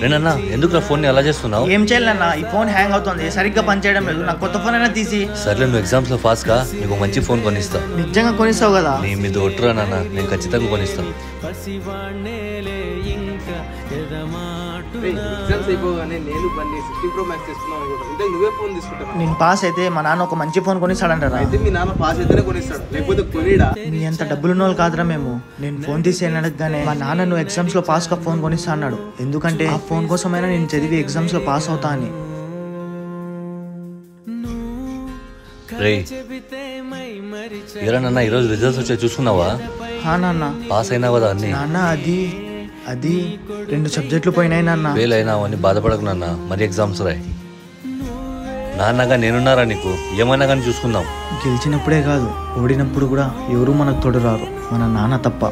నేనన్నా ఎందుకు నా ఫోన్ అలా చేస్తున్నావు? ఏం చేయాలన్నా, ఈ ఫోన్ హ్యాంగ్ అవుతుంది, సరిగ్గా పనిచేయడం లేదు. నాకు కొత్త ఫోన్ అయినా తీసి. సర్లే, నువ్వు ఎగ్జామ్స్ లో పాస్ గా నీకు మంచి ఫోన్ కొనిస్తా. నిజంగా కొనిస్తావు కదా? నీ మీద ఒట్టురా నాన్న, నేను ఖచ్చితంగా కొనిస్తాను. నేను పాస్ అయితే మా నాన్న ఒక మంచి ఫోన్ కొనిస్తాడంటారా? నీ అంత డబ్బులున్న వాళ్ళు కాదురా మేము. నేను ఫోన్ తీసి అడగగానే మా నాన్న నువ్వు ఎగ్జామ్స్ లో పాస్ గా ఫోన్ కొనిస్తా అన్నాడు. ఎందుకంటే ఆ ఫోన్ కోసమైనా నేను చదివి ఎగ్జామ్స్ లో పాస్ అవుతా అని. నాన్న ఈరోజు రిజల్ట్స్ వచ్చాయి చూసుకున్నావా? నాన్న పాస్ అయినావు కదా అన్ని? నాన్న అది 2 సబ్జెక్టులు పోయినాయి నాన్న. ఫెయిల్ అయినావు అని బాధపడకు నాన్న, మరి ఎగ్జామ్స్ రాయి. నాన్నగా నేనున్నారా నీకు, ఏమైనా కానీ చూసుకుందాం. గెలిచినప్పుడే కాదు, ఓడినప్పుడు కూడా ఎవరు మనకు తోడు రారు, మన నాన్న తప్ప.